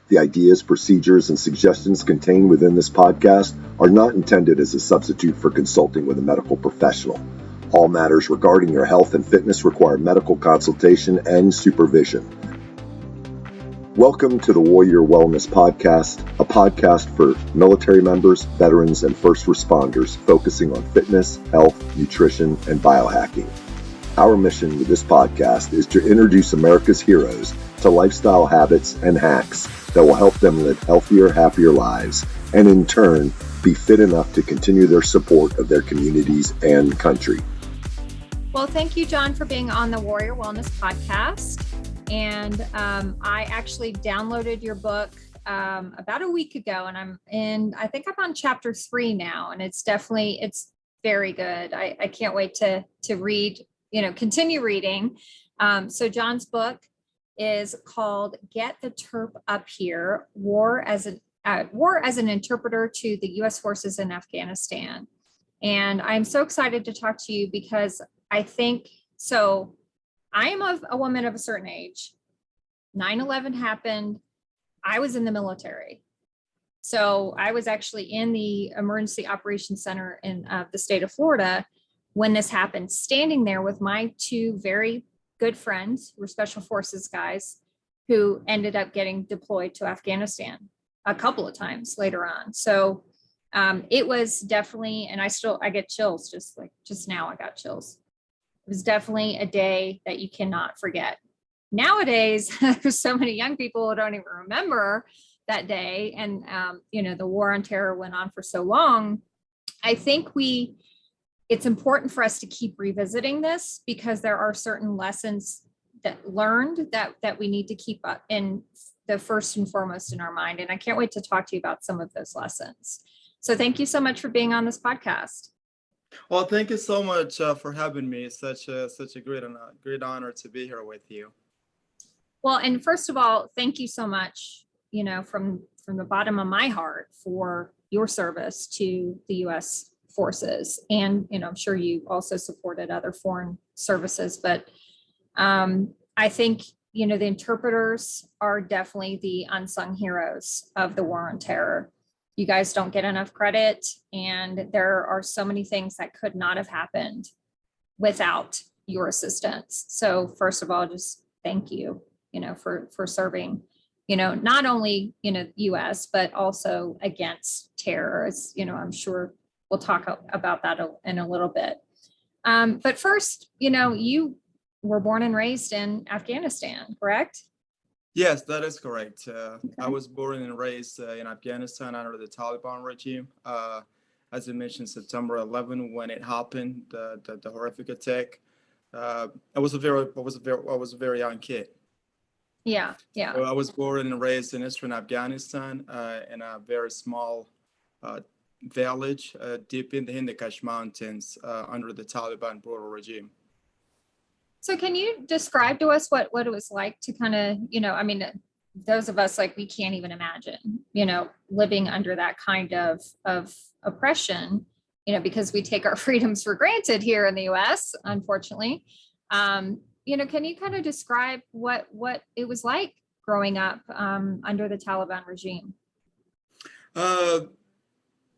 The ideas, procedures, and suggestions contained within this podcast are not intended as a substitute for consulting with a medical professional. All matters regarding your health and fitness require medical consultation and supervision. Welcome to the Warrior Wellness Podcast, a podcast for military members, veterans, and first responders focusing on fitness, health, nutrition, and biohacking. Our mission with this podcast is to introduce America's heroes to lifestyle habits and hacks that will help them live healthier, happier lives, and in turn, be fit enough to continue their support of their communities and country. Well, thank you, John, for being on the Warrior Wellness Podcast. And I actually downloaded your book about a week ago, and I think I'm on chapter 3 now, and it's very good. I can't wait to read, continue reading. So John's book is called Get the Terp Up Here, War as an Interpreter to the U.S. Forces in Afghanistan. And I'm so excited to talk to you because I think, so I am a woman of a certain age. 9/11 happened. I was in the military. So I was actually in the Emergency Operations Center in the state of Florida when this happened, standing there with my 2 very good friends, who were Special Forces guys, who ended up getting deployed to Afghanistan a couple of times later on. So it was definitely, and I get chills, just now I got chills. It was definitely a day that you cannot forget. Nowadays, there's so many young people who don't even remember that day. And, the war on terror went on for so long. I think it's important for us to keep revisiting this because there are certain lessons that we need to keep up in the first and foremost in our mind. And I can't wait to talk to you about some of those lessons. So thank you so much for being on this podcast. Well, thank you so much for having me. It's such a great honor to be here with you. Well, and first of all, thank you so much, from the bottom of my heart for your service to the U.S. forces. And, I'm sure you also supported other foreign services, but I think, the interpreters are definitely the unsung heroes of the war on terror. You guys don't get enough credit, and there are so many things that could not have happened without your assistance. So first of all, just thank you, for serving, not only, U.S., but also against terror. I'm sure we'll talk about that in a little bit. But first, you were born and raised in Afghanistan, correct? Yes, that is correct. Okay. I was born and raised in Afghanistan under the Taliban regime. As I mentioned, September 11, when it happened, the horrific attack. I was a very young kid. Yeah. So I was born and raised in eastern Afghanistan in a very small village deep in the Hindu-Kush Mountains under the Taliban brutal regime. So can you describe to us what it was like to kind of, those of us, we can't even imagine, living under that kind of oppression, because we take our freedoms for granted here in the US, unfortunately. Can you kind of describe what it was like growing up under the Taliban regime?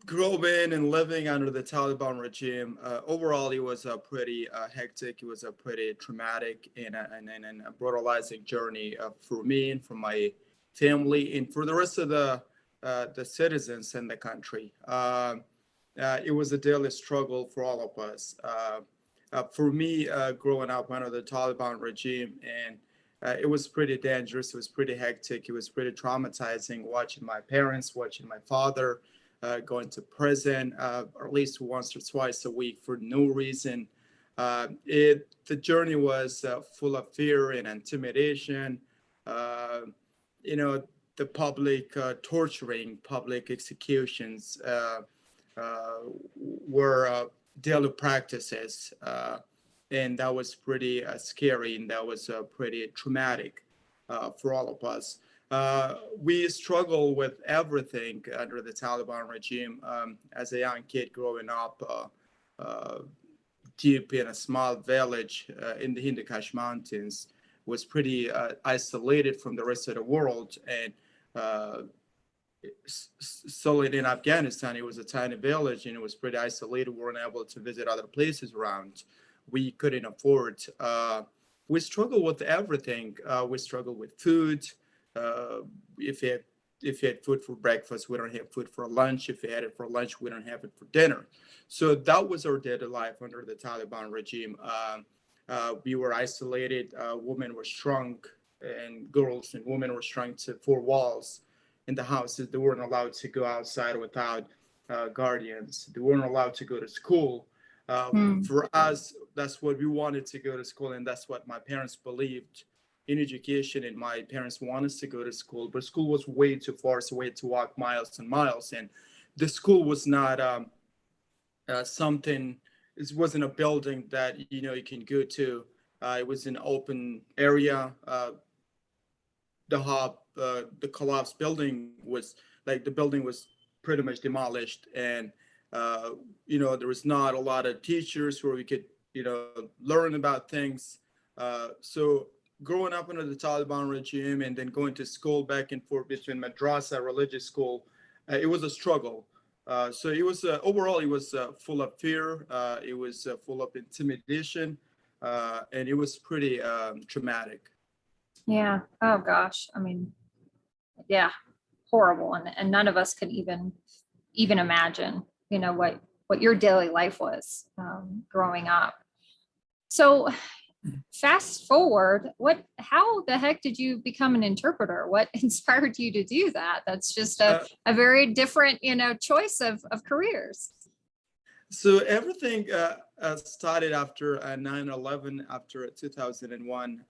Growing and living under the Taliban regime, overall, it was a pretty hectic. It was a pretty traumatic and a brutalizing journey for me and for my family and for the rest of the citizens in the country. It was a daily struggle for all of us. For me, growing up under the Taliban regime, and it was pretty dangerous. It was pretty hectic. It was pretty traumatizing watching my parents, watching my father going to prison at least once or twice a week for no reason. The journey was full of fear and intimidation. The public torturing, public executions were daily practices, and that was pretty scary, and that was pretty traumatic for all of us. We struggle with everything under the Taliban regime. As a young kid growing up deep in a small village in the Hindu Kush Mountains, was pretty isolated from the rest of the world. And uh, solid in Afghanistan. It was a tiny village and it was pretty isolated. We weren't able to visit other places around. We couldn't afford. We struggled with everything. We struggled with food. Uh, if you had if you had food for breakfast, we don't have food for lunch. If you had it for lunch, we don't have it for dinner. So that was our daily life under the Taliban regime. We were isolated. Women were shrunk, and girls and women were shrunk to four walls in the houses. They weren't allowed to go outside without guardians. They weren't allowed to go to school. For us, that's what we wanted, to go to school, and that's what my parents believed in education. And my parents wanted us to go to school, but school was way too far, so we had to walk miles and miles. And the school was not something. It wasn't a building that you can go to. It was an open area. The collapsed building was the building was pretty much demolished, and there was not a lot of teachers where we could learn about things. So growing up under the Taliban regime and then going to school back and forth between madrasa, religious school, it was a struggle. So it was overall, it was full of fear. It was full of intimidation, and it was pretty traumatic. Yeah. Oh gosh. I mean, yeah, horrible. And none of us could even imagine, what your daily life was growing up. So fast forward, how the heck did you become an interpreter? What inspired you to do that? That's just a very different, choice of careers. So everything started after 9/11, after 2001.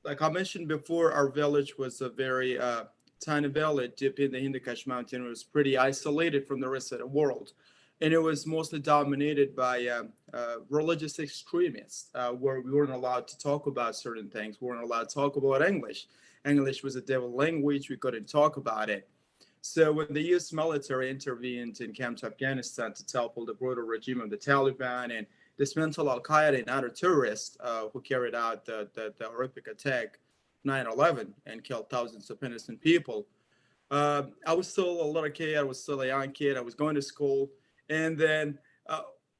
Like I mentioned before, our village was a very tiny village deep in the Hindu Kush Mountain. It was pretty isolated from the rest of the world. And it was mostly dominated by religious extremists, where we weren't allowed to talk about certain things. We weren't allowed to talk about English. English was a devil language. We couldn't talk about it. So when the U.S. military intervened and came to Afghanistan to topple the brutal regime of the Taliban and dismantle Al-Qaeda and other terrorists who carried out the horrific attack 9/11 and killed thousands of innocent people, I was still a little kid. I was still a young kid. I was going to school. And then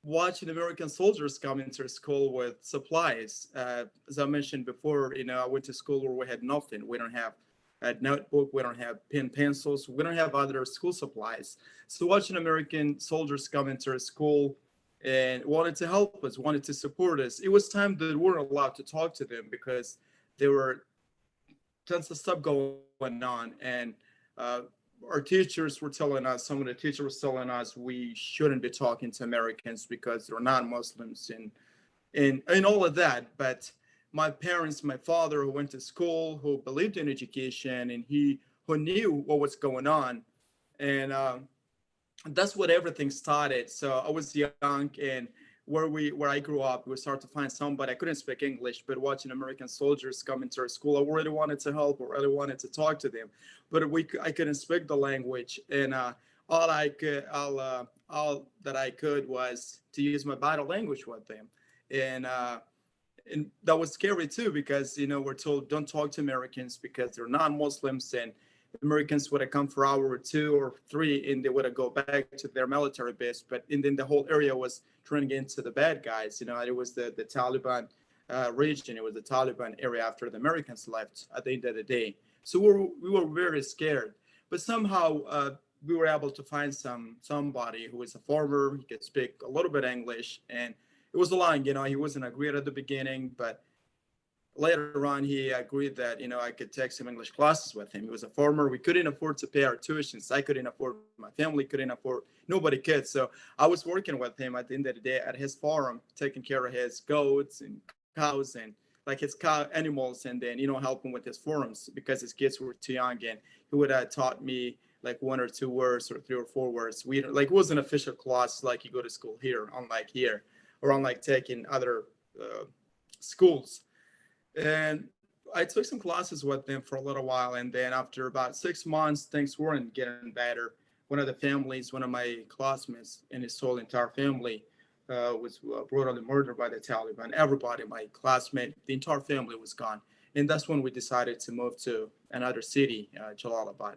watching American soldiers come into school with supplies. As I mentioned before, I went to school where we had nothing. We don't have a notebook. We don't have pen, pencils. We don't have other school supplies. So watching American soldiers come into school and wanted to help us, wanted to support us. It was time that we weren't allowed to talk to them because there were tons of stuff going on. And our teachers were telling us, some of the teachers were telling us we shouldn't be talking to Americans because they're non-Muslims and all of that. But my parents, my father who went to school, who believed in education, and who knew what was going on. And that's what everything started. So I was young, and where I grew up, we started to find somebody. I couldn't speak English, but watching American soldiers come into our school, I really wanted to help, I really wanted to talk to them, but I couldn't speak the language, and all that I could was to use my body language with them, and that was scary too, because we're told don't talk to Americans because they're non-Muslims, and Americans would have come for an hour or two or three, and they would have go back to their military base. And then the whole area was turning into the bad guys. It was the Taliban region. It was the Taliban area after the Americans left at the end of the day. So we were very scared. But somehow we were able to find somebody who was a farmer. He could speak a little bit English, and it was a line. He wasn't agreed at the beginning, but later on, he agreed that, I could take some English classes with him. He was a farmer. We couldn't afford to pay our tuitions. I couldn't afford, my family couldn't afford, nobody could. So I was working with him at the end of the day at his farm, taking care of his goats and cows and his cow animals, and then, helping with his farms because his kids were too young, and he would have taught me one or two words or three or four words. It was an official class like you go to school here, unlike here, or unlike taking other schools. And I took some classes with them for a little while. And then after about 6 months, things weren't getting better. One of my classmates and his whole entire family was brutally murdered by the Taliban. Everybody, my classmate, the entire family was gone. And that's when we decided to move to another city, Jalalabad.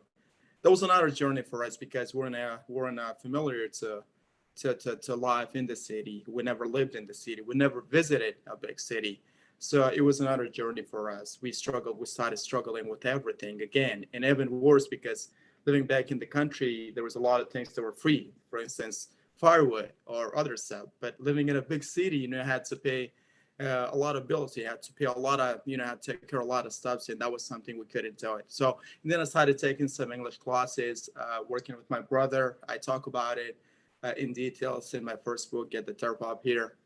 That was another journey for us because we're not familiar to life in the city. We never lived in the city. We never visited a big city. So it was another journey for us. We started struggling with everything again, and even worse because living back in the country, there was a lot of things that were free. For instance, firewood or other stuff. But living in a big city, you had to pay a lot of bills. You had to pay a lot of, had to take care of a lot of stuff. And that was something we couldn't do it. So and then I started taking some English classes, working with my brother. I talk about it in details in my first book, Get the Turf Up Here.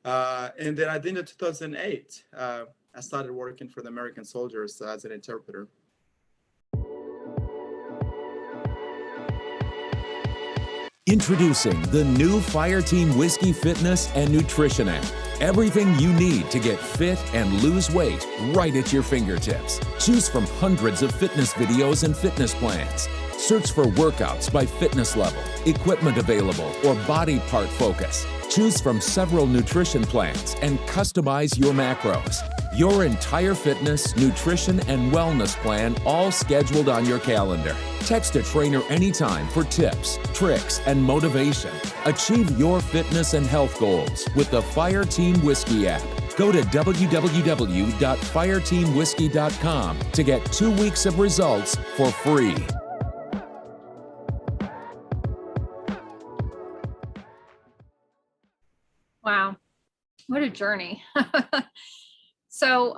And then I think in 2008, I started working for the American soldiers as an interpreter. Introducing the new Fireteam Whiskey Fitness and Nutrition app. Everything you need to get fit and lose weight right at your fingertips. Choose from hundreds of fitness videos and fitness plans. Search for workouts by fitness level, equipment available, or body part focus. Choose from several nutrition plans and customize your macros. Your entire fitness, nutrition, and wellness plan all scheduled on your calendar. Text a trainer anytime for tips, tricks, and motivation. Achieve your fitness and health goals with the Fireteam Whiskey app. Go to www.fireteamwhiskey.com to get 2 weeks of results for free. Wow, what a journey. So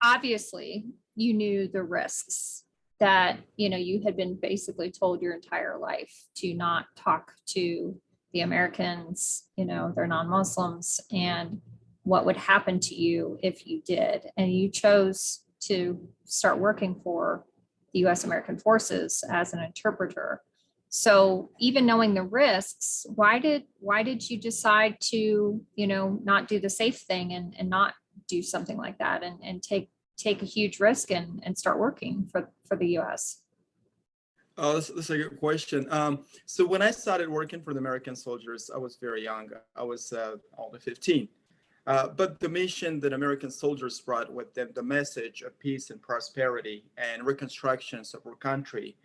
obviously you knew the risks that, you had been basically told your entire life to not talk to the Americans, they're non-Muslims, and what would happen to you if you did. And you chose to start working for the U.S. American Forces as an interpreter. So even knowing the risks, why did you decide to, not do the safe thing and not do something like that and take a huge risk and start working for the U.S.? Oh, that's a good question. So when I started working for the American soldiers, I was very young. I was only 15. But the mission that American soldiers brought with them, the message of peace and prosperity and reconstructions of our country,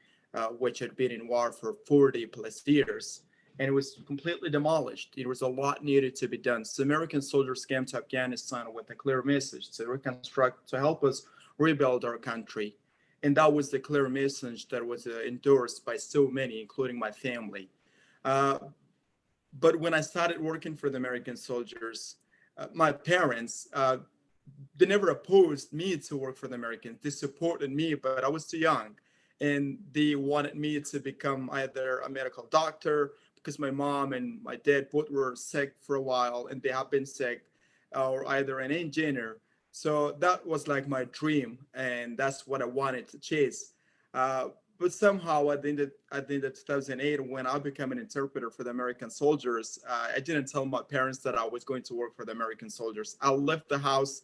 which had been in war for 40 plus years, and it was completely demolished. There was a lot needed to be done. So American soldiers came to Afghanistan with a clear message to reconstruct, to help us rebuild our country. And that was the clear message that was endorsed by so many, including my family. But when I started working for the American soldiers, my parents, they never opposed me to work for the Americans. They supported me, but I was too young. And they wanted me to become either a medical doctor, because my mom and my dad both were sick for a while, and they have been sick, or either an engineer. So that was like my dream, and that's what I wanted to chase. But somehow at the end of 2008, when I became an interpreter for the American soldiers, I didn't tell my parents that I was going to work for the American soldiers. I left the house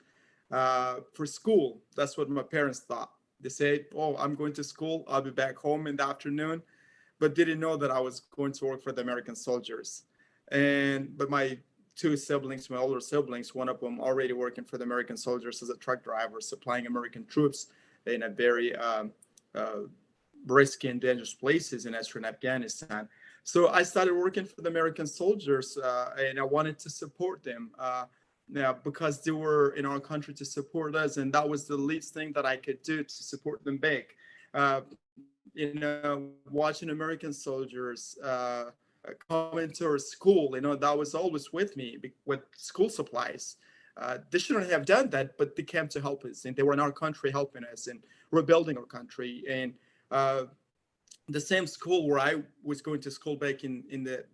for school. That's what my parents thought. They said, "Oh, I'm going to school. I'll be back home in the afternoon," but didn't know that I was going to work for the American soldiers. But my two siblings, my older siblings, one of them already working for the American soldiers as a truck driver, supplying American troops in a very risky and dangerous places in Eastern Afghanistan. So I started working for the American soldiers, and I wanted to support them. Because they were in our country to support us, and that was the least thing that I could do to support them back. Watching American soldiers come into our school, that was always with me with school supplies. They shouldn't have done that, but they came to help us, and they were in our country helping us and rebuilding our country. And the same school where I was going to school back in the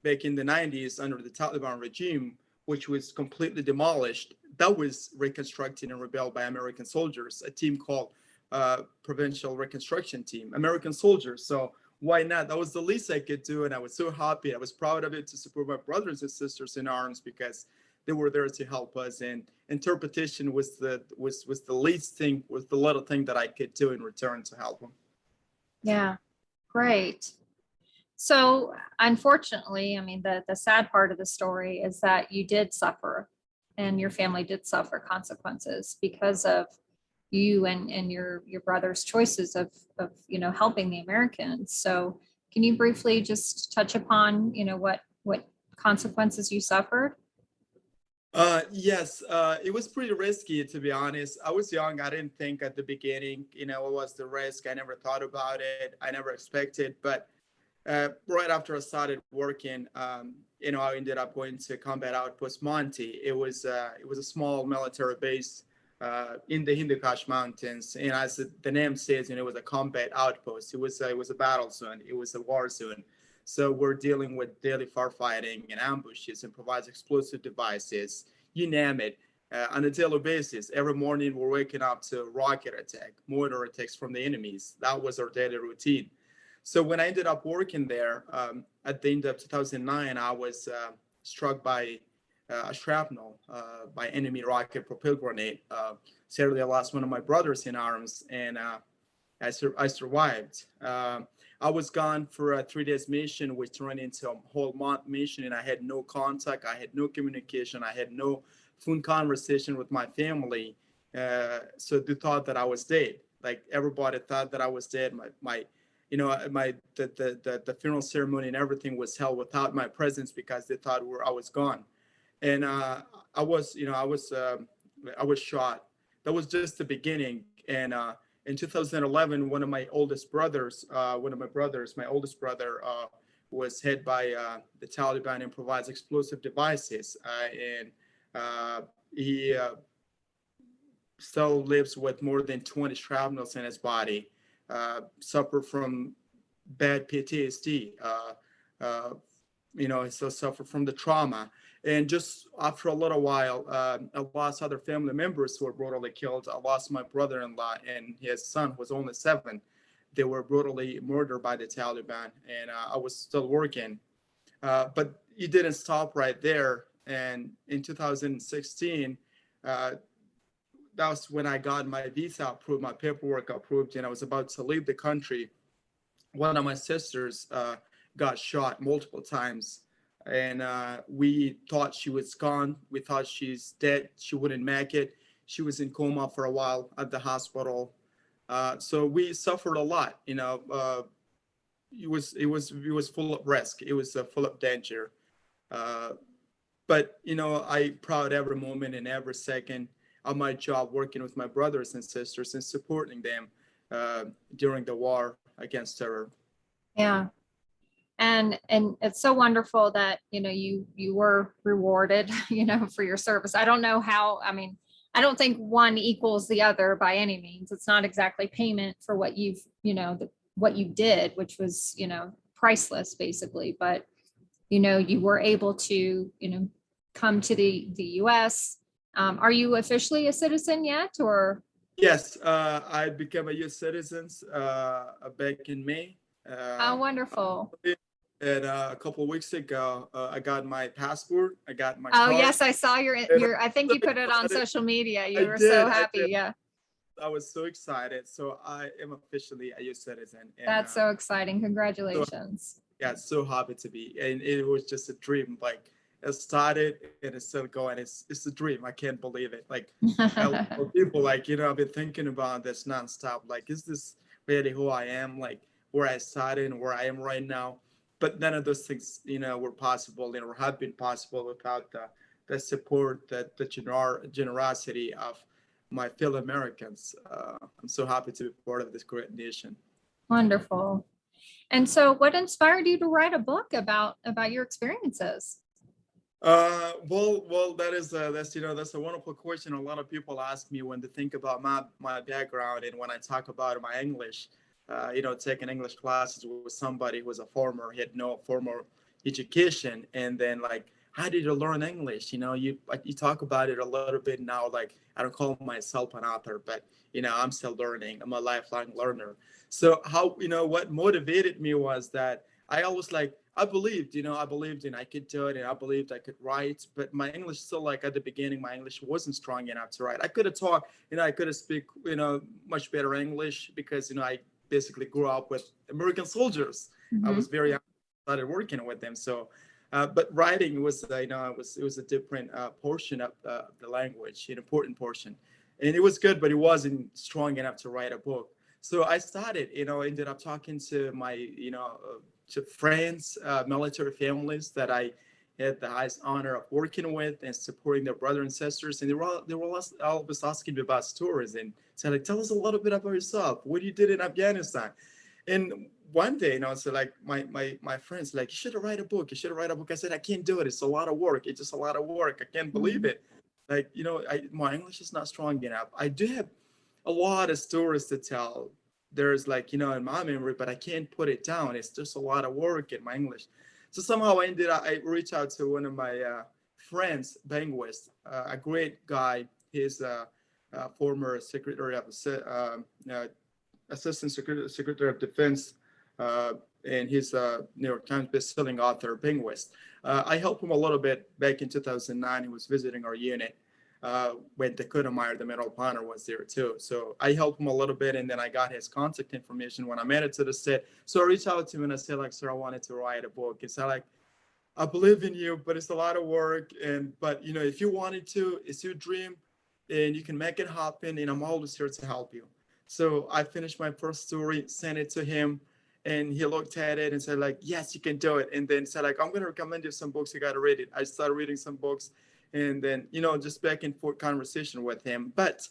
90s under the Taliban regime, which was completely demolished, that was reconstructed and rebuilt by American soldiers, a team called Provincial Reconstruction Team, American soldiers. So why not? That was the least I could do, and I was so happy. I was proud of it, to support my brothers and sisters in arms, because they were there to help us. And interpretation was the least thing, was the little thing that I could do in return to help them. Yeah, great. So unfortunately, I mean, the sad part of the story is that you did suffer and your family did suffer consequences because of you and your brother's choices of helping the Americans. So can you briefly just touch upon what consequences you suffered? Yes, it was pretty risky, to be honest. I was young. I didn't think at the beginning, what was the risk. I never thought about it. I never expected. But right after I started working, I ended up going to Combat Outpost Monty. It was a small military base in the Hindu Kush Mountains, and as the name says, it was a combat outpost. It was a battle zone. It was a war zone. So we're dealing with daily firefighting and ambushes, and provides explosive devices, you name it, on a daily basis. Every morning we're waking up to rocket attack, mortar attacks from the enemies. That was our daily routine. So when I ended up working there at the end of 2009, I was struck by a shrapnel by enemy rocket propelled grenade. Sadly, I lost one of my brothers in arms, and I survived. I was gone for a 3 days mission, which turned into a whole month mission, and I had no contact. I had no communication. I had no phone conversation with my family. So they thought that I was dead. Like, everybody thought that I was dead. The funeral ceremony and everything was held without my presence because they thought I was gone. And I was shot. That was just the beginning. And in 2011, one of my oldest brothers, my oldest brother, was hit by the Taliban improvised explosive devices, and he still lives with more than 20 shrapnels in his body. Suffered from bad PTSD. He still suffered from the trauma. And just after a little while, I lost other family members who were brutally killed. I lost my brother-in-law and his son, who was only 7. They were brutally murdered by the Taliban, and I was still working. But it didn't stop right there. And in 2016, that was when I got my visa approved, my paperwork approved, and I was about to leave the country. One of my sisters got shot multiple times. And we thought she was gone. We thought she's dead. She wouldn't make it. She was in coma for a while at the hospital. So we suffered a lot. It was full of risk. It was full of danger. But I proud every moment and every second of my job working with my brothers and sisters and supporting them during the war against terror. Yeah. And it's so wonderful that, you were rewarded, for your service. I don't know how, I don't think one equals the other by any means. It's not exactly payment for what what you did, which was, priceless basically. But, you were able to, come to the US. Are you officially a citizen yet, or? Yes, I became a U.S. citizen back in May. Oh, wonderful. And a couple of weeks ago, I got my passport. I got my Oh, card. yes, I saw your, I think you put it on social media. You were so happy. Yeah. I was so excited. So I am officially a U.S. citizen. And, that's so exciting. Congratulations. Yeah, so happy to be. And it was just a dream. Like, it started and it's still going. It's a dream. I can't believe it. Like, people, like, I've been thinking about this nonstop. Like, is this really who I am? Like, where I started and where I am right now? But none of those things, were possible, or have been possible without the support, the generosity of my fellow Americans. I'm so happy to be part of this great nation. Wonderful. And so, what inspired you to write a book about your experiences? Well, that's a wonderful question. A lot of people ask me when they think about my background and when I talk about my English. Taking English classes with somebody who was a farmer, he had no formal education, and then, like, how did you learn English? You talk about it a little bit now. Like, I don't call myself an author, but I'm still learning. I'm a lifelong learner. So what motivated me was that I always, I believed in I could do it, and I believed I could write, but my English still, like, at the beginning, my English wasn't strong enough to write. I could have talked, I could have speak, much better English because, I basically grew up with American soldiers. Mm-hmm. I was very young, started working with them. So But writing was, it was a different portion of the language, an important portion, and it was good, but it wasn't strong enough to write a book. So I started, ended up talking to my, to friends, military families that I had the highest honor of working with and supporting their brothers and sisters, and they were always asking me about stories and said, like, tell us a little bit about yourself. What you did in Afghanistan. And one day, so like my friends, like, you should write a book. You should write a book. I said, I can't do it. It's a lot of work. It's just a lot of work. I can't believe it. Like, my English is not strong enough. I do have a lot of stories to tell. There's like, in my memory, but I can't put it down. It's just a lot of work in my English. So somehow I reached out to one of my friends, Ben West, a great guy. He's a former Secretary of Assistant Secretary of Defense, and he's a New York Times best-selling author, Ben West. I helped him a little bit back in 2009. He was visiting our unit when Dakota Meyer, the Medal of Honor, was there too. So I helped him a little bit, and then I got his contact information when I made it to the set. So I reached out to him and I said, like, sir, I wanted to write a book. He said, like, I believe in you, but it's a lot of work. But if you wanted to, it's your dream, and you can make it happen. And I'm always here to help you. So I finished my first story, sent it to him, and he looked at it and said, like, yes, you can do it. And then said, like, I'm going to recommend you some books. You got to read it. I started reading some books, and then, just back and forth conversation with him. But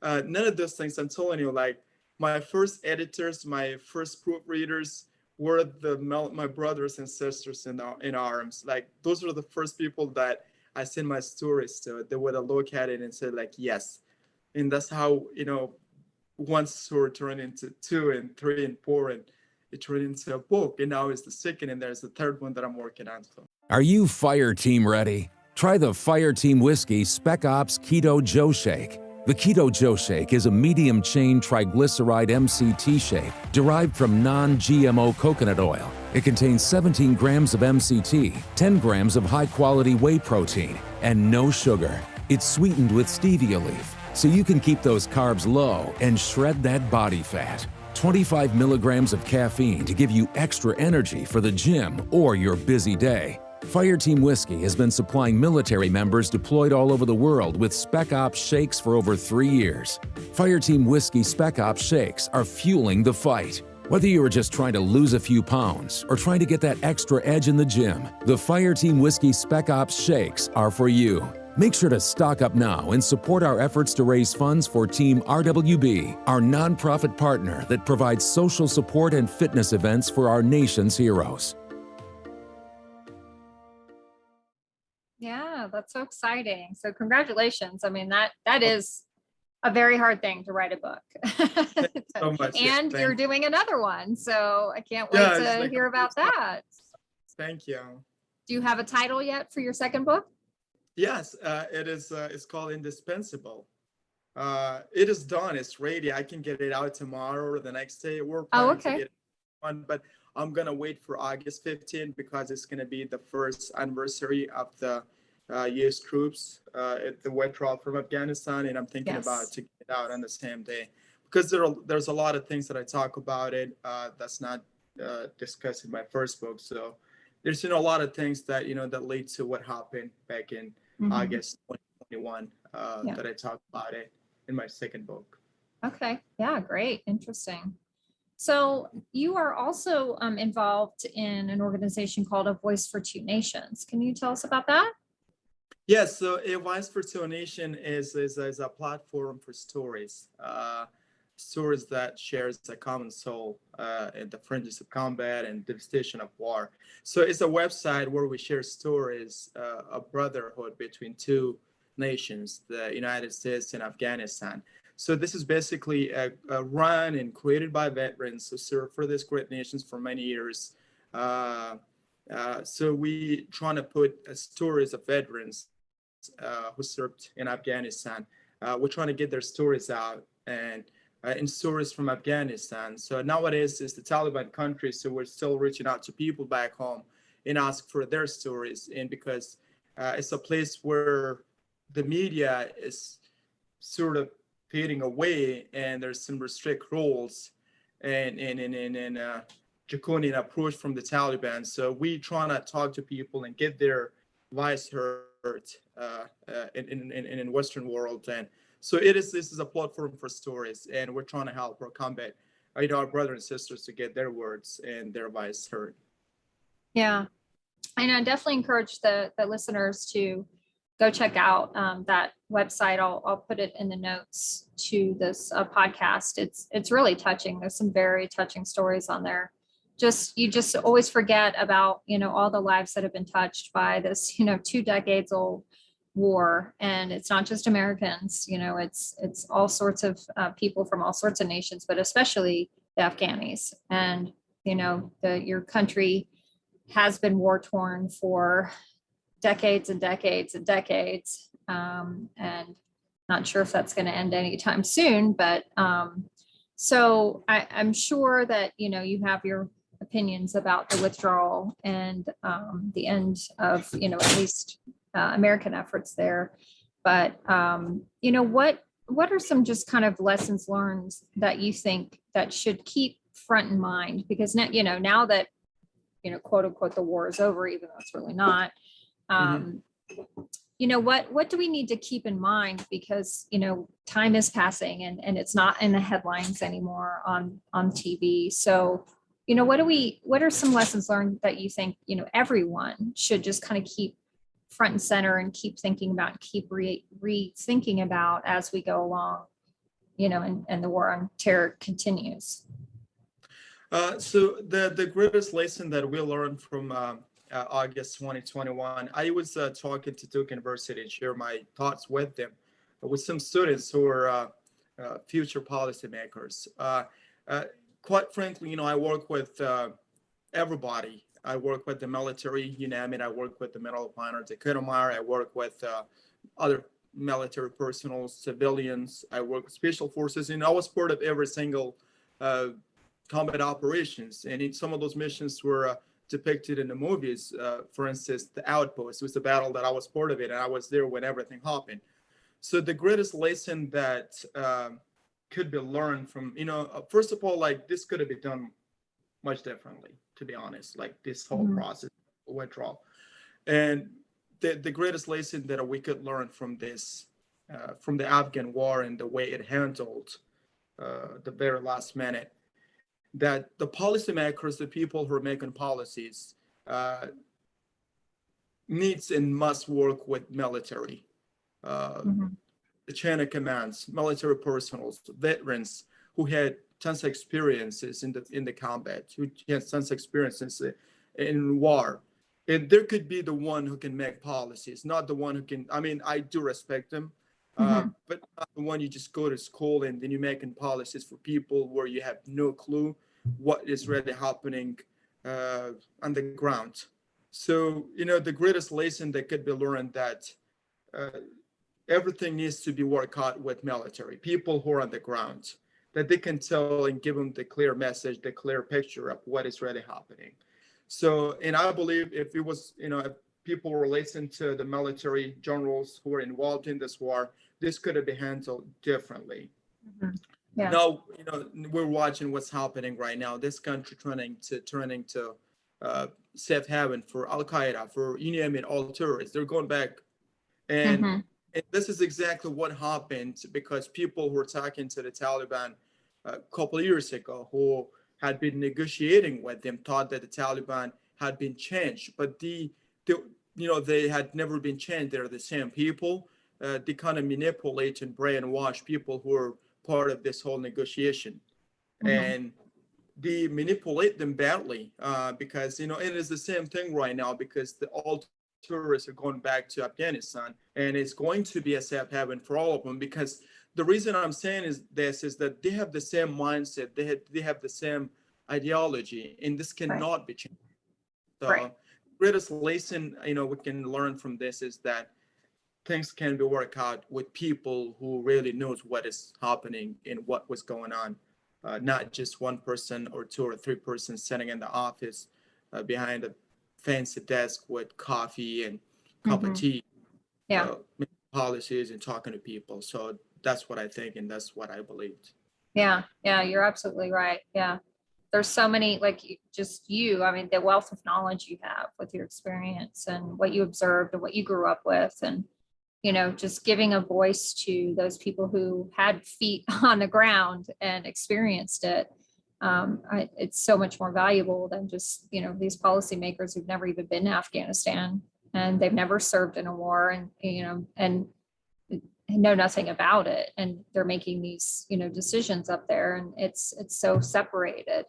none of those things, I'm telling you, like, my first editors, my first proofreaders were my brothers and sisters in arms. Like, those were the first people that I sent my stories to. They would look at it and say, like, yes. And that's how, one story turned into 2 and 3 and 4, and it turned into a book. And now it's the second, and there's the third one that I'm working on. So. Are you fire team ready? Try the Fire Team Whiskey Spec Ops Keto Joe Shake. The Keto Joe Shake is a medium-chain triglyceride MCT shake derived from non-GMO coconut oil. It contains 17 grams of MCT, 10 grams of high-quality whey protein, and no sugar. It's sweetened with stevia leaf, so you can keep those carbs low and shred that body fat. 25 milligrams of caffeine to give you extra energy for the gym or your busy day. Fireteam Whiskey has been supplying military members deployed all over the world with Spec Ops shakes for over 3 years. Fireteam Whiskey Spec Ops shakes are fueling the fight. Whether you are just trying to lose a few pounds or trying to get that extra edge in the gym, the Fireteam Whiskey Spec Ops shakes are for you. Make sure to stock up now and support our efforts to raise funds for Team RWB, our nonprofit partner that provides social support and fitness events for our nation's heroes. Yeah, that's so exciting. So congratulations. I mean, that is a very hard thing to write a book. So much. And Yeah, you're doing another one. So I can't wait to hear about that. Thank you. Do you have a title yet for your second book? Yes, it is. It's called Indispensable. It is done. It's ready. I can get it out tomorrow or the next day. We're planning to get it on, but I'm gonna wait for August 15th because it's gonna be the first anniversary of the U.S. troops at the withdrawal from Afghanistan, and I'm thinking about to get it out on the same day because there's a lot of things that I talk about it that's not discussed in my first book. So there's a lot of things that that lead to what happened back in August 2021 that I talk about it in my second book. Okay. Yeah, great. Interesting. So you are also involved in an organization called A Voice for Two Nations. Can you tell us about that? Yes. So A Voice for Two Nations is a platform for stories, stories that shares a common soul in the fringes of combat and devastation of war. So it's a website where we share stories of brotherhood between two nations, the United States and Afghanistan. So this is basically a run and created by veterans who served for these great nations for many years. So we trying to put stories of veterans who served in Afghanistan. We're trying to get their stories out and in stories from Afghanistan. So nowadays it's the Taliban country, so we're still reaching out to people back home and ask for their stories. And because it's a place where the media is sort of fading away and there's some strict rules and draconian approach from the Taliban. So we trying to talk to people and get their voice heard in Western world. And so this is a platform for stories, and we're trying to help or combat our brothers and sisters to get their words and their voice heard. Yeah. And I definitely encourage the listeners to go check out that website. I'll put it in the notes to this podcast. It's really touching. There's some very touching stories on there. You just always forget about, all the lives that have been touched by this, 2 decades old war. And it's not just Americans, it's all sorts of people from all sorts of nations, but especially the Afghanis. And, your country has been war torn for decades and decades and decades. And not sure if that's going to end anytime soon, but so I'm sure that, you have your opinions about the withdrawal and the end of, at least American efforts there. But, what are some just kind of lessons learned that you think that should keep front in mind? Because now that, quote unquote, the war is over, even though it's really not, what do we need to keep in mind? Because, time is passing and it's not in the headlines anymore on TV. So, what are some lessons learned that you think, everyone should just kind of keep front and center and keep thinking about, and keep rethinking about as we go along, and the war on terror continues? So the greatest lesson that we learned from August 2021, I was talking to Duke University and share my thoughts with them, with some students who are future policymakers. Quite frankly, I work with everybody. I work with the military, I work with the Medal of Honor, the Kuttamar. I work with other military personnel, civilians. I work with special forces, and I was part of every single combat operations. And in some of those missions were depicted in the movies. For instance, the Outpost was the battle that I was part of it, and I was there when everything happened. So the greatest lesson that could be learned from, first of all, like this could have been done much differently, to be honest, like this whole process of withdrawal. And the greatest lesson that we could learn from this, from the Afghan war and the way it handled the very last minute, that the policymakers, the people who are making policies, needs and must work with military, the chain of commands, military personnel, veterans who had tons of experiences in the combat, who had tons of experiences in war. And there could be the one who can make policies, not the one who can, I do respect them, but not the one you just go to school and then you're making policies for people where you have no clue what is really happening on the ground. So, the greatest lesson that could be learned that everything needs to be worked out with military, people who are on the ground, that they can tell and give them the clear message, the clear picture of what is really happening. So, and I believe if it was, if people were listening to the military generals who were involved in this war, this could have been handled differently. Yeah. Now, we're watching what's happening right now. This country turning to safe haven for Al Qaeda, for all terrorists. They're going back, and this is exactly what happened because people who were talking to the Taliban a couple of years ago, who had been negotiating with them, thought that the Taliban had been changed, but they had never been changed. They're the same people. They kind of manipulate and brainwash people who are part of this whole negotiation, and they manipulate them badly because it is the same thing right now because all tourists are going back to Afghanistan, and it's going to be a safe haven for all of them. Because the reason I'm saying is that they have the same mindset, they have the same ideology, and this cannot be changed. So, greatest lesson we can learn from this is that things can be worked out with people who really knows what is happening and what was going on, not just one person or two or three persons sitting in the office behind a fancy desk with coffee and cup of tea, making policies and talking to people. So that's what I think, and that's what I believed. Yeah, you're absolutely right. Yeah. there's so many, like I mean, the wealth of knowledge you have with your experience and what you observed and what you grew up with, and, just giving a voice to those people who had feet on the ground and experienced it. It's so much more valuable than just, these policymakers who've never even been to Afghanistan and they've never served in a war, and know nothing about it. And they're making these, decisions up there, and it's so separated.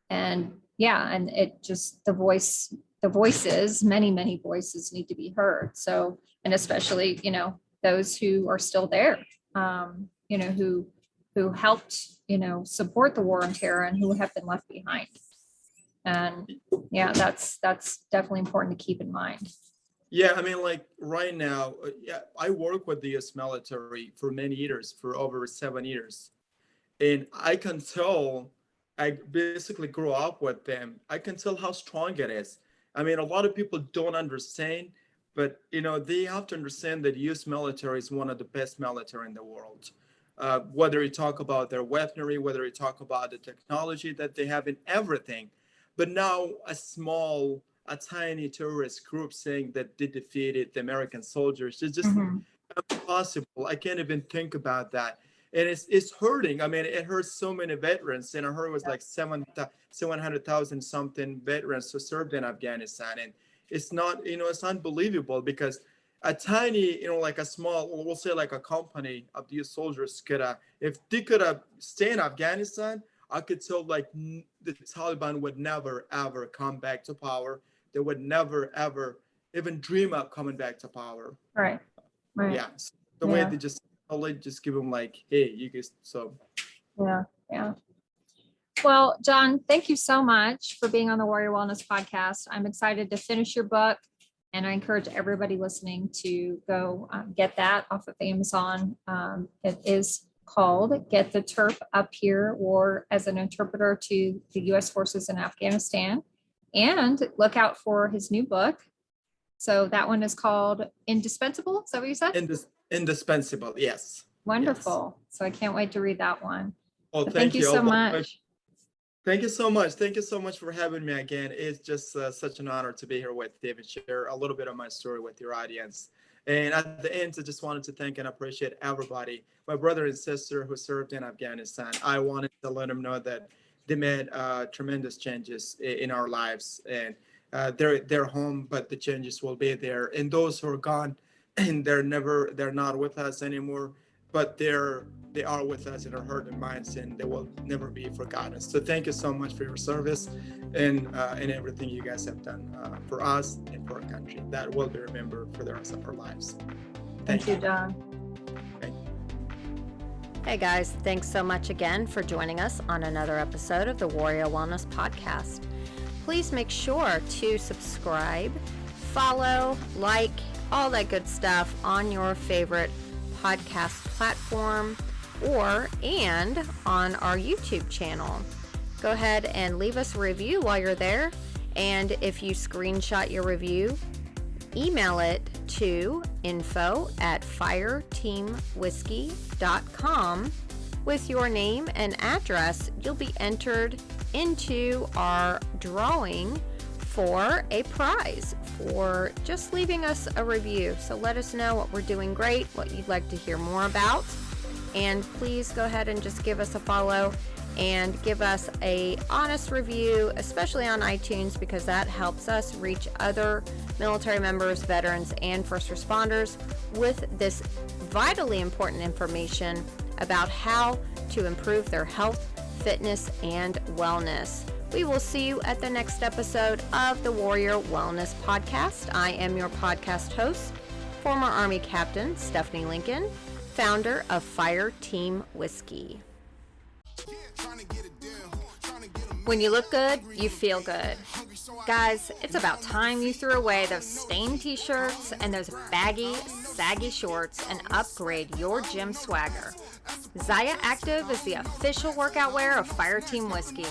And and it just, the voices, many voices need to be heard. So, and especially, those who are still there, who helped, support the war on terror and who have been left behind. And that's definitely important to keep in mind. Yeah, I mean, like right now, I work with the U.S. military for many years, for over 7 years. And I can tell, I basically grew up with them. I can tell how strong it is. I mean, a lot of people don't understand, but, they have to understand that U.S. military is one of the best military in the world. Whether you talk about their weaponry, whether you talk about the technology that they have in everything. But now a tiny terrorist group saying that they defeated the American soldiers is just impossible. I can't even think about that. And it's hurting. I mean, it hurts so many veterans. And I heard it was like 700,000 something veterans who served in Afghanistan. And it's not, it's unbelievable, because a tiny, like a small, we'll say like a company of these soldiers if they could have stayed in Afghanistan, I could tell like the Taliban would never, ever come back to power. They would never, ever even dream of coming back to power. Right. Yeah. So the way they just give them like, hey, you guys. So. Yeah. Well, John, thank you so much for being on the Warrior Wellness Podcast. I'm excited to finish your book, and I encourage everybody listening to go get that off of Amazon. It is called Get the Terp Up Here: War as an Interpreter to the U.S. Forces in Afghanistan. And look out for his new book. So that one is called Indispensable. Is that what you said? Indispensable, yes. Wonderful. Yes. So I can't wait to read that one. Oh, thank you so much. Thank you so much. Thank you so much for having me again. It's just such an honor to be here with David, share a little bit of my story with your audience. And at the end, I just wanted to thank and appreciate everybody, my brother and sister who served in Afghanistan. I wanted to let them know that they made tremendous changes in our lives, and they're home, but the changes will be there. And those who are gone, and they're not with us anymore, but they are with us in our heart and minds, and they will never be forgotten. So thank you so much for your service and everything you guys have done for us and for our country. That will be remembered for the rest of our lives. Thank you, John. Hey guys, thanks so much again for joining us on another episode of the Warrior Wellness Podcast. Please make sure to subscribe, follow, like, all that good stuff on your favorite podcast platform and on our YouTube channel. Go ahead and leave us a review while you're there. And if you screenshot your review, email it to info@fireteamwhiskey.com with your name and address. You'll be entered into our drawing for a prize for just leaving us a review. So let us know what we're doing great, what you'd like to hear more about, and please go ahead and just give us a follow and give us a honest review, especially on iTunes, because that helps us reach other military members, veterans, and first responders with this vitally important information about how to improve their health, fitness, and wellness. We will see you at the next episode of the Warrior Wellness Podcast. I am your podcast host, former Army Captain Stephanie Lincoln, founder of Fire Team Whiskey. When you look good, you feel good. Guys, it's about time you threw away those stained t-shirts and those baggy, saggy shorts and upgrade your gym swagger. Zaya Active is the official workout wear of Fire Team Whiskey.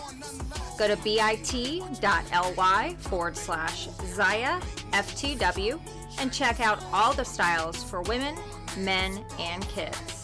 Go to bit.ly/ZayaFTW and check out all the styles for women, men, and kids.